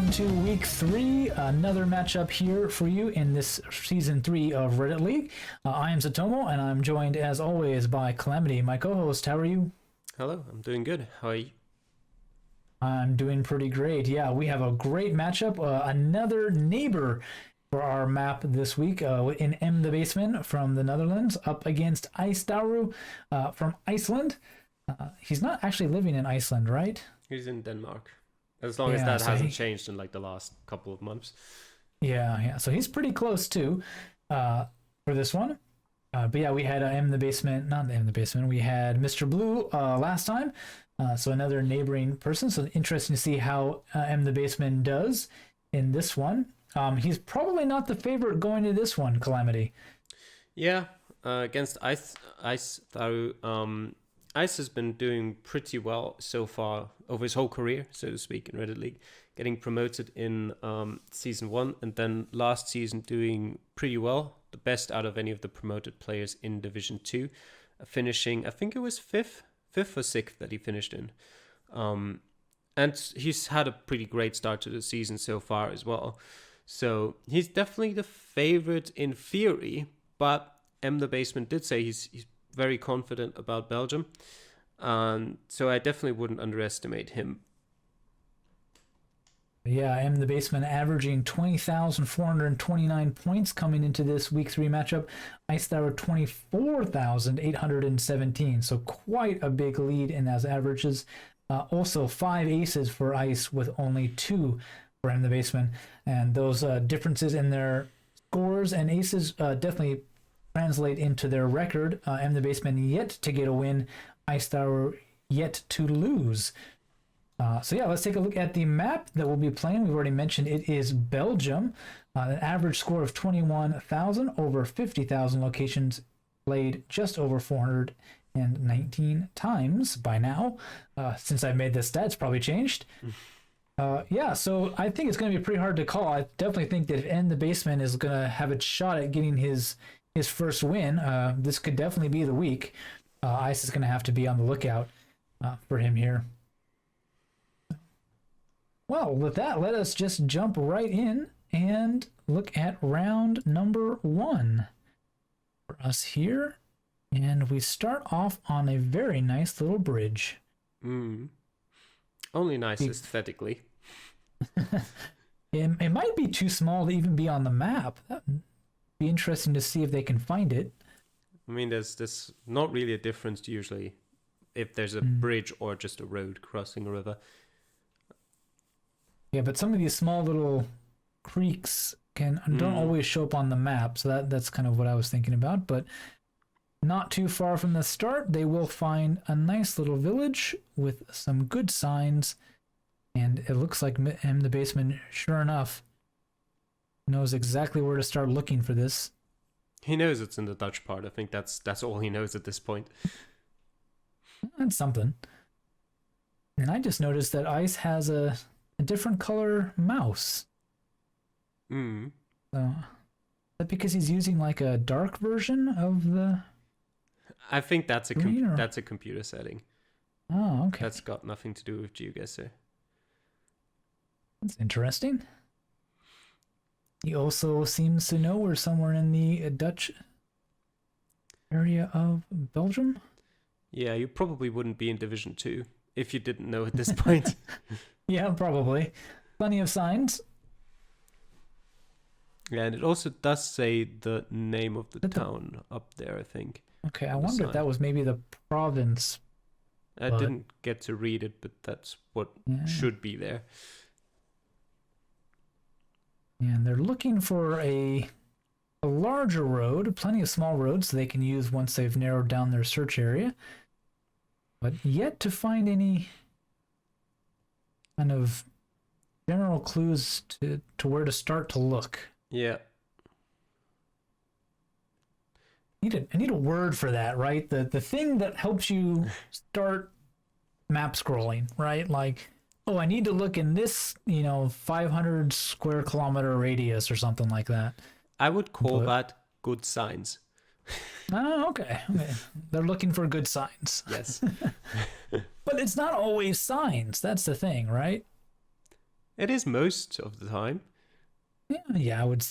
welcome to week 3, another matchup here for you in this season 3 of Reddit League. I am Zatomo, and I'm joined as always by Calamity, my co-host. How are you? Hello, I'm doing good. How are you? I'm doing pretty great. Yeah, we have a great matchup, another neighbor for our map this week in MTheBassman from the Netherlands up against IceTharu from Iceland. He's not actually living in Iceland, right? He's in Denmark. As long as that hasn't changed in like the last couple of months. Yeah. So he's pretty close too for this one. But yeah, we had MTheBassman. We had Mr. Blue last time. So another neighboring person. So interesting to see how MTheBassman does in this one. He's probably not the favorite going to this one, Calamity. Yeah, against IceTharu. Ice has been doing pretty well so far over his whole career, so to speak, in Reddit League. Getting promoted in Season 1 and then last season doing pretty well. The best out of any of the promoted players in Division 2. Finishing, I think it was 5th or 6th that he finished in. And he's had a pretty great start to the season so far as well. So he's definitely the favorite in theory, but MTheBassman did say he's very confident about Belgium, and so I definitely wouldn't underestimate him. Yeah, MTheBassman averaging 20,429 points coming into this week 3 matchup. IceTharu 24,817, so quite a big lead in those averages. Also 5 aces for Ice with only 2 for MTheBassman, and those differences in their scores and aces definitely translate into their record. MTheBassman yet to get a win, IceTharu yet to lose. So yeah, let's take a look at the map that we'll be playing. We've already mentioned it is Belgium. An average score of 21,000 over 50,000 locations played just over 419 times by now. Since I made this stats, probably changed. Yeah, so I think it's going to be pretty hard to call. I definitely think that if MTheBassman is going to have a shot at getting his first win, this could definitely be the week. Ice is going to have to be on the lookout for him here. Well, with that, let us just jump right in and look at round number 1 for us here. And we start off on a very nice little bridge. Only nice aesthetically. It might be too small to even be on the map. That'd be interesting to see if they can find it. I mean, there's not really a difference usually if there's a bridge or just a road crossing a river. Yeah, but some of these small little creeks don't always show up on the map, so that's kind of what I was thinking about. But not too far from the start, they will find a nice little village with some good signs, and it looks like MTheBassman, sure enough, knows exactly where to start looking for this. He knows it's in the Dutch part. I think that's all he knows at this point. That's something. And I just noticed that Ice has a different color mouse. So, is that because he's using like a dark version of the... I think that's a computer setting. Oh, okay. That's got nothing to do with Geoguessr. That's interesting. He also seems to know we're somewhere in the Dutch area of Belgium. Yeah, you probably wouldn't be in Division 2 if you didn't know at this point. Yeah, probably. Plenty of signs. Yeah, and it also does say the name of the town up there, I think. Okay, I wonder if that was maybe the province. I didn't get to read it, but that's what should be there. And they're looking for a larger road, plenty of small roads they can use once they've narrowed down their search area. But yet to find any kind of general clues to where to start to look. Yeah. I need a word for that, right? The thing that helps you start map scrolling, right? Like, oh, I need to look in this, 500 square kilometer radius or something like that. I would call that good signs. Oh, okay. They're looking for good signs. Yes. But it's not always signs. That's the thing, right? It is most of the time. Yeah, I would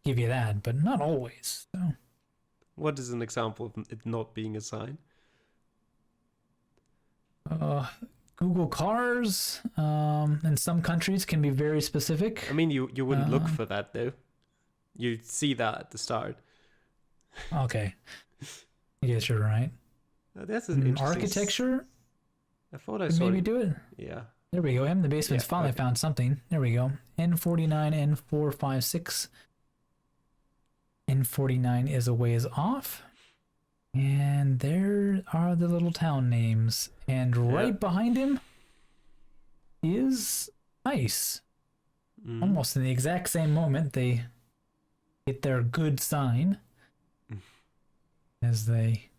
give you that, but not always. So. What is an example of it not being a sign? Google cars in some countries can be very specific. I mean, you wouldn't look for that though. You'd see that at the start. Okay. I guess you're right. That's an interesting architecture. I thought I saw maybe do it. Yeah. There we go. MTheBassman's finally found something. There we go. N49, N456. N49 is a ways off. And there are the little town names. And right behind him is Ice. Almost in the exact same moment, they get their good sign as they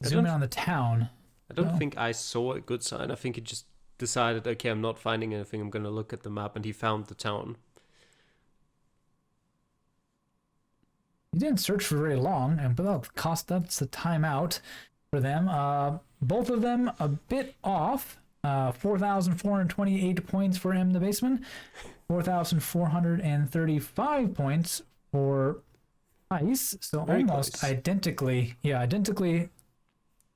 zoom in on the town. I don't think I saw a good sign. I think he just decided, okay, I'm not finding anything. I'm going to look at the map, and he found the town. He didn't search for very long, and without cost, that's a timeout for them. Both of them a bit off. 4,428 points for MTheBassman, 4,435 points for Ice. So very almost close. identically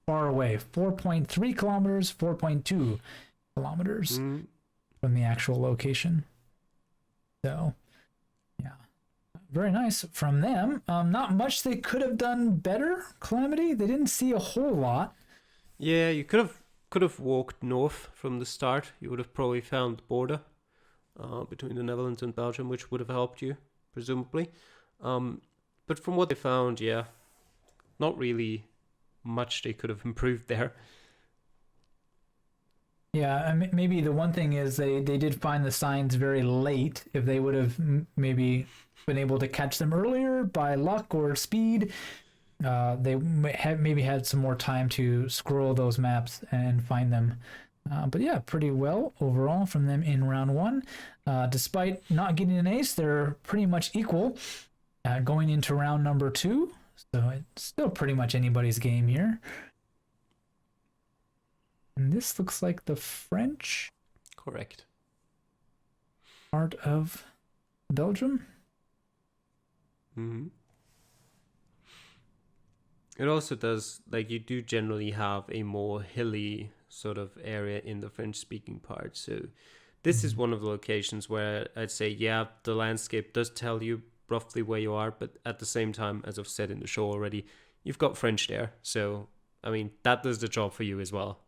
far away. 4.3 kilometers, 4.2 kilometers from the actual location. So, yeah. Very nice from them. Not much they could have done better, Calamity. They didn't see a whole lot. Yeah, you could have walked north from the start. You would have probably found the border between the Netherlands and Belgium, which would have helped you, presumably. But from what they found, yeah, not really much they could have improved there. Yeah, maybe the one thing is they did find the signs very late. If they would have maybe been able to catch them earlier by luck or speed, they maybe had some more time to scroll those maps and find them. But yeah, pretty well overall from them in round one. Despite not getting an ace, they're pretty much equal going into round number 2. So it's still pretty much anybody's game here. And this looks like the French. Correct. Part of Belgium. It also does, like, you do generally have a more hilly sort of area in the French-speaking part. So this is one of the locations where I'd say, yeah, the landscape does tell you roughly where you are, but at the same time, as I've said in the show already, you've got French there. So, I mean, that does the job for you as well.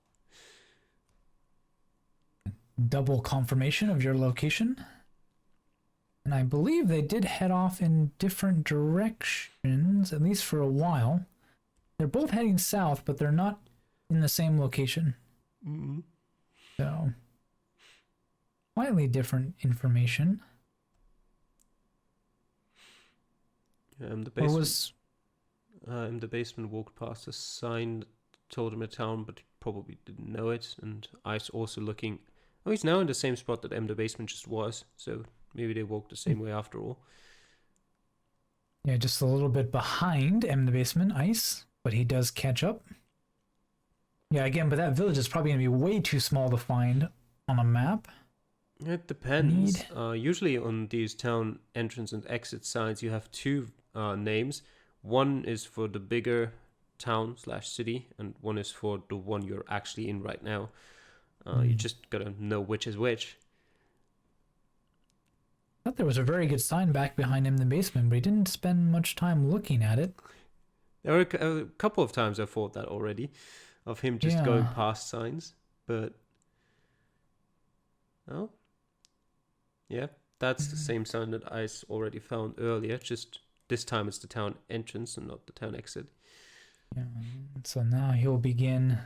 Double confirmation of your location. And I believe they did head off in different directions, at least for a while. They're both heading south, but they're not in the same location. So, slightly different information. MTheBassman walked past a sign that told him a town, but he probably didn't know it. And Ice also looking. Oh, he's now in the same spot that MTheBassman just was. So maybe they walked the same way after all. Yeah, just a little bit behind MTheBassman, Ice, but he does catch up. Yeah, again, but that village is probably going to be way too small to find on a map. It depends. Usually on these town entrance and exit signs, you have two names. One is for the bigger town/city, and one is for the one you're actually in right now. You just gotta know which is which. I thought there was a very good sign back behind MTheBassman, but he didn't spend much time looking at it. There were a couple of times I thought that already, of him just going past signs, but oh, yeah, that's the same sign that I already found earlier. Just this time it's the town entrance and not the town exit. Yeah. So now he'll begin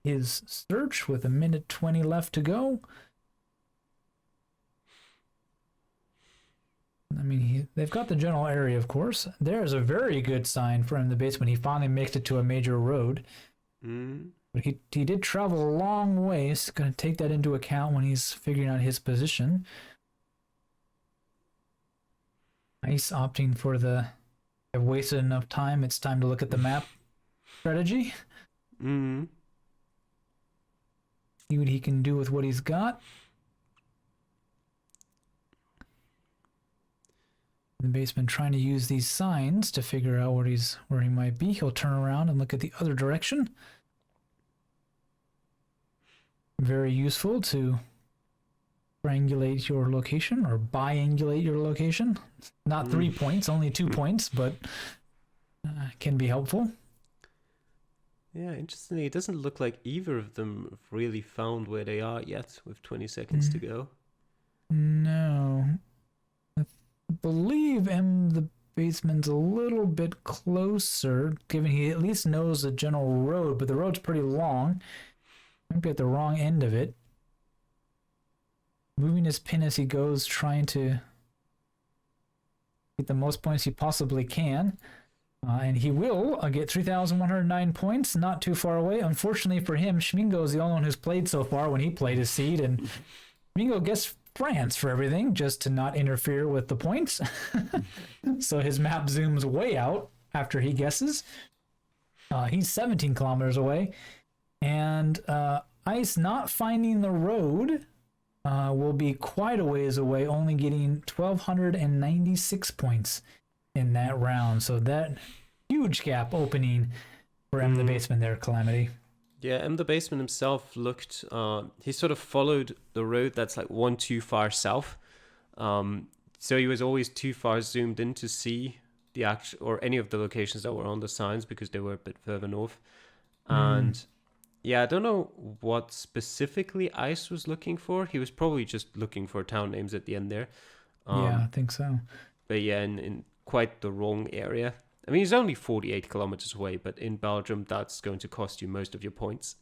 his search with 1:20 left to go. I mean, they've got the general area, of course. There's a very good sign for MTheBassman. He finally makes it to a major road. But he did travel a long ways. Going to take that into account when he's figuring out his position. Ice opting for the I've wasted enough time. It's time to look at the map strategy. See what he can do with what he's got. The baseman trying to use these signs to figure out where he might be. He'll turn around and look at the other direction. Very useful to triangulate your location or biangulate your location. Not 3 points, only 2 points, but can be helpful. Yeah, interestingly, it doesn't look like either of them have really found where they are yet with 20 seconds to go. No. I believe MTheBassman's a little bit closer, given he at least knows the general road, but the road's pretty long. Might be at the wrong end of it. Moving his pin as he goes, trying to get the most points he possibly can. And he will get 3,109 points, not too far away. Unfortunately for him, Schmingo is the only one who's played so far when he played his seed, and Schmingo gets France for everything, just to not interfere with the points. So his map zooms way out after he guesses. He's 17 kilometers away. And Ice not finding the road will be quite a ways away, only getting 1,296 points in that round. So that huge gap opening for MTheBassman there, Calamity. Yeah, MTheBassman himself looked, he sort of followed the road that's like one too far south. So he was always too far zoomed in to see the actual, or any of the locations that were on the signs because they were a bit further north. And yeah, I don't know what specifically Ice was looking for. He was probably just looking for town names at the end there. Yeah, I think so. But yeah, in quite the wrong area. I mean, he's only 48 kilometers away, but in Belgium, that's going to cost you most of your points.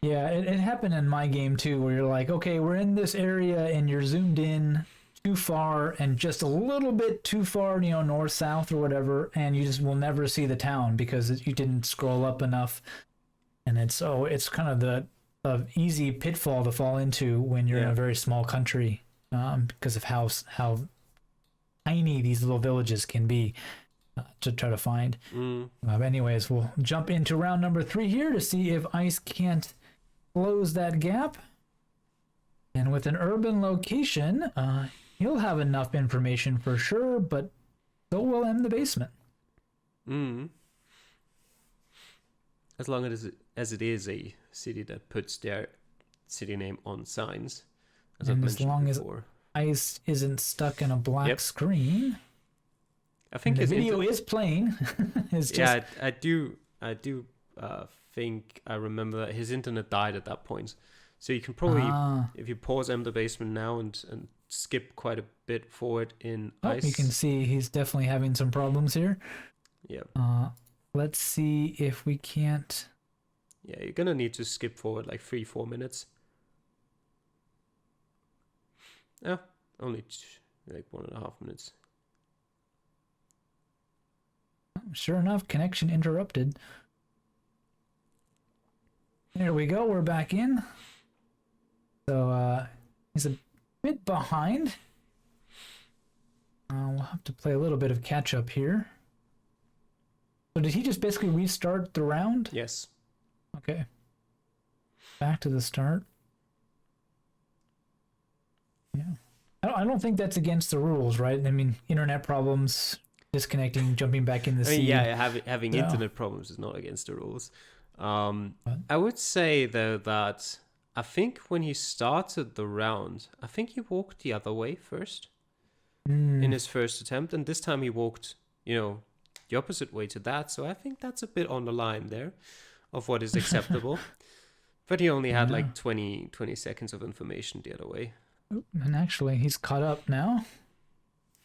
Yeah, it happened in my game too, where you're like, okay, we're in this area and you're zoomed in too far and just a little bit too far, north, south or whatever, and you just will never see the town because you didn't scroll up enough. And it's kind of the easy pitfall to fall into when you're in a very small country, because of how tiny these little villages can be to try to find. Anyways, we'll jump into round number 3 here to see if Ice can't close that gap. And with an urban location, he'll have enough information for sure, but so will MTheBassman. As long as it is a city that puts their city name on signs, as I've mentioned before. Ice isn't stuck in a black screen. I think the video is playing. I do think I remember that his internet died at that point. So you can probably, if you pause MTheBassman now and skip quite a bit forward in Ice. You can see he's definitely having some problems here. Yeah. Let's see if we can't. Yeah, you're gonna need to skip forward like 3-4 minutes. Only like 1.5 minutes. Sure enough, connection interrupted. There we go, we're back in. So he's a bit behind. We'll have to play a little bit of catch up here. So did he just basically restart the round? Yes. Okay. Back to the start. Yeah. I don't think that's against the rules, right? I mean, internet problems, disconnecting, jumping back in the seed. Yeah, having internet problems is not against the rules. I would say, though, that I think when he started the round, I think he walked the other way first in his first attempt. And this time he walked, the opposite way to that. So I think that's a bit on the line there of what is acceptable. But he only had like 20 seconds of information the other way. And actually, he's caught up now.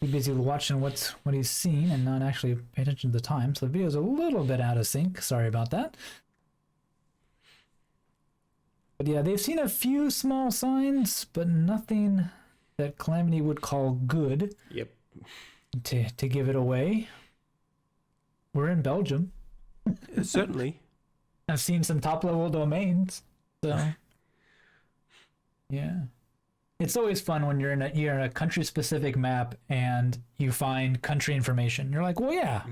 He's busy watching what he's seen and not actually pay attention to the time. So the video's a little bit out of sync. Sorry about that. But yeah, they've seen a few small signs, but nothing that Calamity would call good. Yep. To give it away. We're in Belgium. Certainly. I've seen some top-level domains. So, yeah. It's always fun when you're in a country-specific map and you find country information. You're like, well, yeah,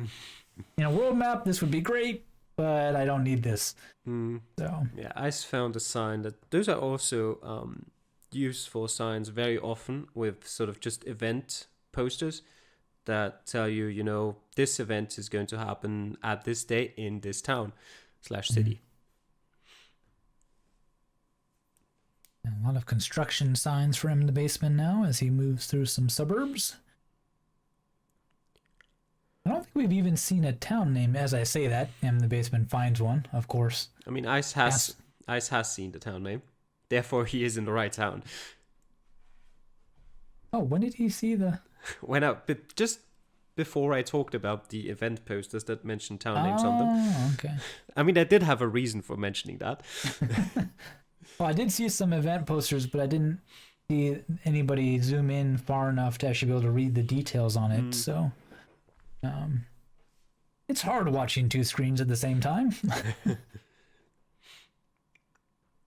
world map, this would be great, but I don't need this. So yeah, I found a sign that those are also useful signs very often with sort of just event posters. that tell you, you know, this event is going to happen at this day in this town / city. A lot of construction signs for MTheBassman now as he moves through some suburbs. I don't think we've even seen a town name. As I say that, MTheBassman finds one, of course. I mean, Ice has seen the town name. Therefore, he is in the right town. Oh, when did he see the... But just before I talked about the event posters that mentioned town names on them. Oh, okay. I mean, I did have a reason for mentioning that. Well, I did see some event posters, but I didn't see anybody zoom in far enough to actually be able to read the details on it. So, it's hard watching two screens at the same time.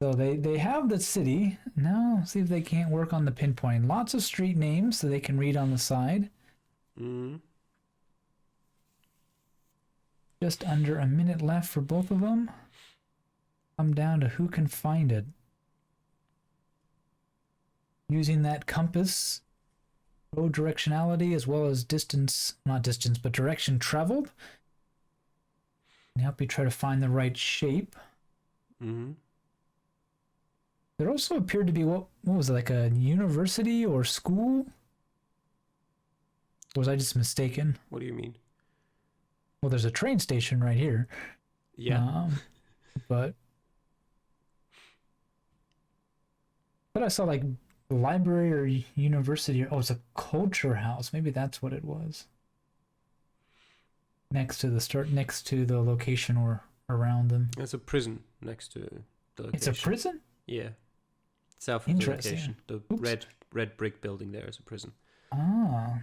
So they have the city. Now, see if they can't work on the pinpointing. Lots of street names so they can read on the side. Just under a minute left for both of them. Come down to who can find it. Using that compass, road directionality, as well as not distance, but direction traveled. And help you try to find the right shape. There also appeared to be, what was it, like a university or school? Or was I just mistaken? What do you mean? Well, there's a train station right here. Yeah. But I saw like library or university. Oh, it's a culture house. Maybe that's what it was. Next to the location or around them. There's a prison next to the location. It's a prison? Yeah. South of the location. The red brick building there is a prison. Ah.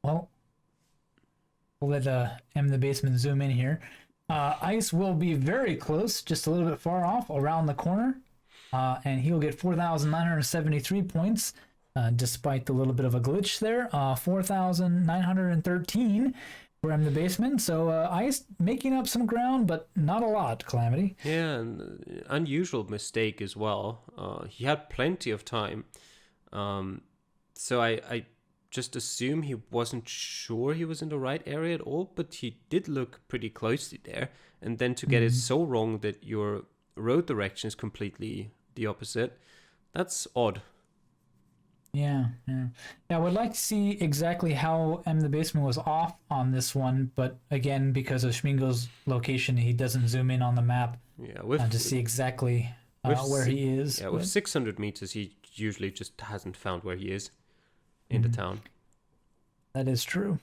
Well, we'll let MTheBassman zoom in here. Ice will be very close, just a little bit far off, around the corner. And he'll get 4,973 points, despite the little bit of a glitch there. 4,913 for MTheBassman. So Ice making up some ground, but not a lot, Calamity. Yeah, and unusual mistake as well. He had plenty of time. So I just assume he wasn't sure he was in the right area at all, but he did look pretty closely there. And then to get it so wrong that your road direction is completely the opposite, that's odd. Yeah. I would like to see exactly how MTheBassman was off on this one, but again, because of Schmingo's location, he doesn't zoom in on the map to see exactly where he is. Yeah, with 600 meters, he usually just hasn't found where he is in the town. That is true.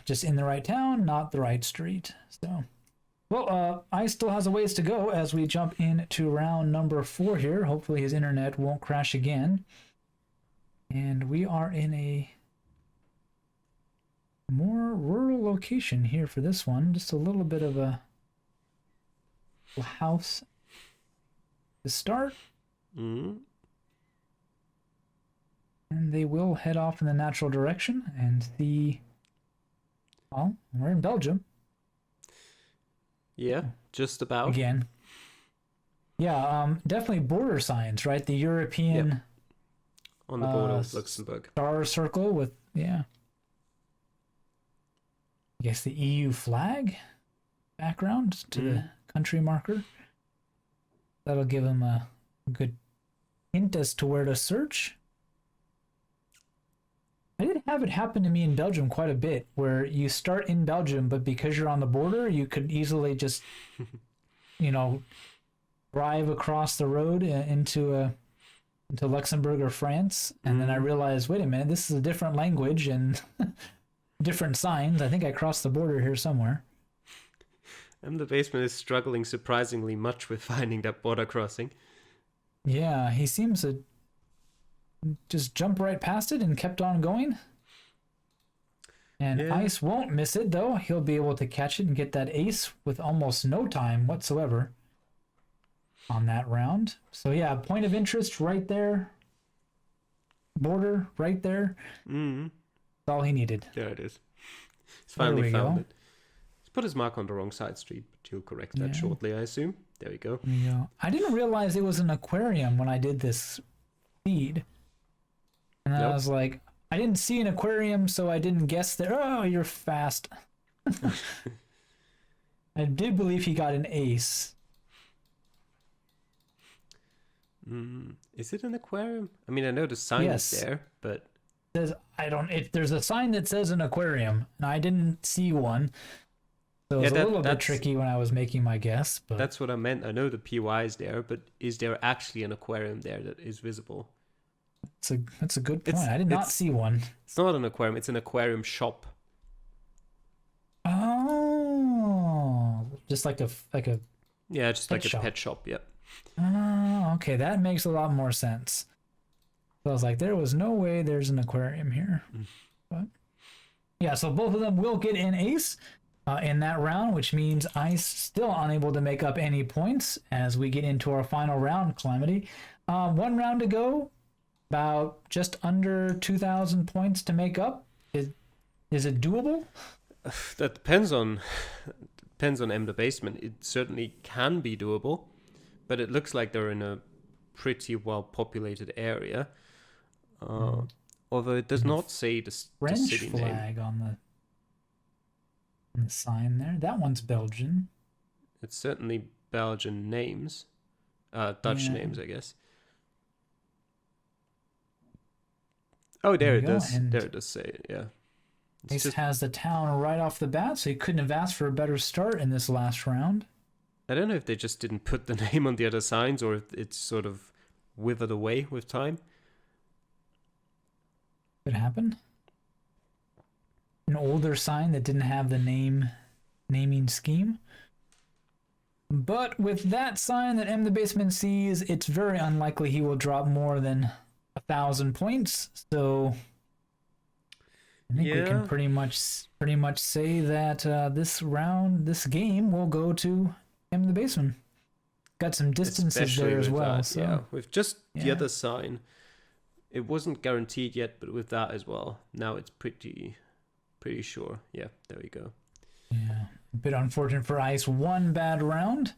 Just in the right town, not the right street. So, well, Ice still has a ways to go as we jump into round number 4 here. Hopefully his internet won't crash again. And we are in a more rural location here for this one. Just a little bit of a house to start. And they will head off in the natural direction and see... Well, we're in Belgium. Yeah, just about. Again. Yeah, definitely border signs, right? The European... Yep. On the border with Luxembourg. Star circle with, I guess the EU flag background to the country marker. That'll give them a good hint as to where to search. I did have it happen to me in Belgium quite a bit, where you start in Belgium, but because you're on the border, you could easily just, drive across the road into Luxembourg or France, and then I realized, wait a minute, this is a different language and different signs. I think I crossed the border here somewhere. MTheBassman is struggling surprisingly much with finding that border crossing. Yeah, he seems to just jump right past it and kept on going. And Ice won't miss it, though. He'll be able to catch it and get that ace with almost no time whatsoever on that round. So yeah, point of interest right there. Border right there. That's all he needed. There it is. He's finally found it. He's put his mark on the wrong side street, but you'll correct that shortly, I assume. There we go. I didn't realize it was an aquarium when I did this feed. And I was like, I didn't see an aquarium, so I didn't guess there. Oh, you're fast. I did believe he got an ace. Is it an aquarium? I mean, I know the sign Yes. is there, but Says there's a sign that says an aquarium, and I didn't see one. So it's a little bit tricky when I was making my guess, but that's what I meant. I know the PY is there, but is there actually an aquarium there that is visible? that's a good point. I did not see one. It's not an aquarium, it's an aquarium shop. Oh, just like a Yeah, just like shop. a pet shop, yeah. Oh, okay, that makes a lot more sense. So I was like, there was no way there's an aquarium here. But yeah, so both of them will get an ace in that round, which means Ice still unable to make up any points as we get into our final round, Calamity. One round to go, about just under 2,000 points to make up. Is it doable? That depends on MTheBassman. It certainly can be doable, but it looks like they're in a pretty well populated area. Although it does not say the city flag name. on the sign there. That one's Belgian. It's certainly Belgian names, Dutch names, I guess. Oh, there it does. There it does say it. Yeah. Ace has the town right off the bat, so he couldn't have asked for a better start in this last round. I don't know if they just didn't put the name on the other signs or if it's sort of withered away with time. Could happen. An older sign that didn't have the naming scheme. But with that sign that MTheBassman sees, it's very unlikely he will drop more than 1,000 points. So I think we can pretty much say that this game will go to MTheBassman. Got some distances especially there as well. That, so. Yeah, with just the other sign, it wasn't guaranteed yet, but with that as well, now it's pretty sure. Yeah, there we go. Yeah, a bit unfortunate for Ice. One bad round.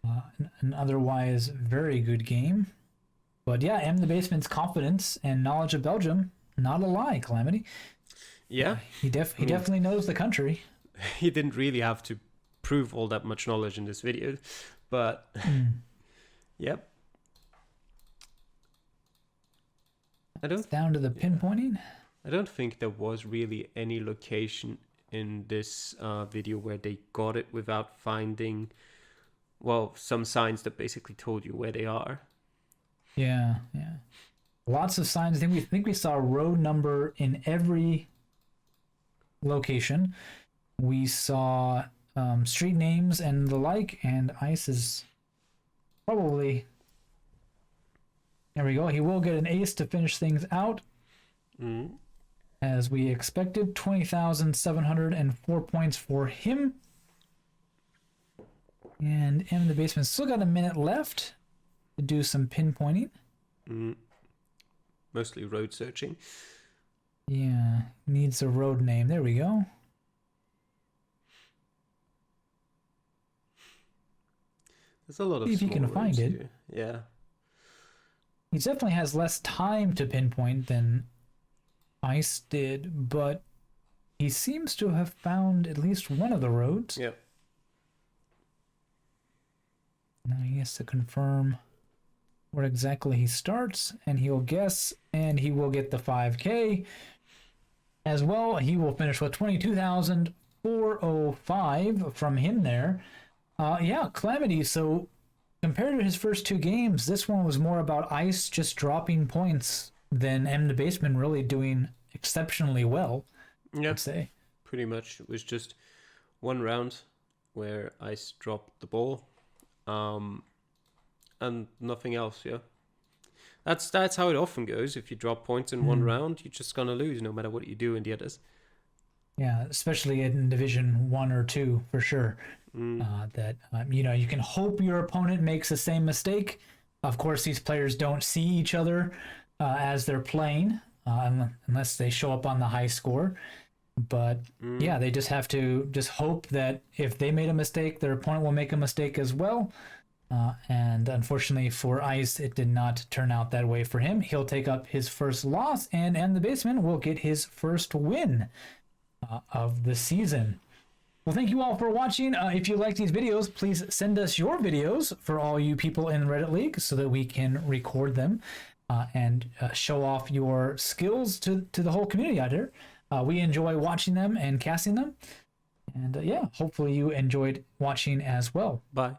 An otherwise very good game. But yeah, MTheBassman's confidence and knowledge of Belgium, not a lie, Calamity. Yeah. He definitely knows the country. He didn't really have to prove all that much knowledge in this video, but yep. It's down to the pinpointing. I don't think there was really any location in this video where they got it without finding, well, some signs that basically told you where they are. Yeah. Lots of signs. I think we saw a road number in every location. We saw street names and the like, and Ice is probably... There we go. He will get an ace to finish things out. As we expected, 20,704 points for him. And MTheBassman still got a minute left to do some pinpointing. Mostly road searching. Yeah, needs a road name. There we go. There's a lot of see if he can find it. Here. Yeah. He definitely has less time to pinpoint than Ice did, but he seems to have found at least one of the roads. Yep. Now he has to confirm where exactly he starts, and he'll guess, and he will get the 5K as well. He will finish with 22,405 from him there. Yeah, Calamity. So compared to his first two games, this one was more about Ice just dropping points than MTheBassman really doing exceptionally well. Yeah, I'd say. Pretty much. It was just one round where Ice dropped the ball, and nothing else. Yeah, that's how it often goes. If you drop points in one round, you're just gonna lose, no matter what you do in the others. Yeah, especially in Division 1 or 2, for sure. You can hope your opponent makes the same mistake. Of course, these players don't see each other as they're playing, unless they show up on the high score. But yeah, they just have to just hope that if they made a mistake, their opponent will make a mistake as well. And unfortunately for Ice, it did not turn out that way for him. He'll take up his first loss, and MTheBassman will get his first win of the season. Well, thank you all for watching. If you like these videos, please send us your videos for all you people in Reddit League so that we can record them and show off your skills to the whole community out here. We enjoy watching them and casting them. And yeah, hopefully you enjoyed watching as well. Bye.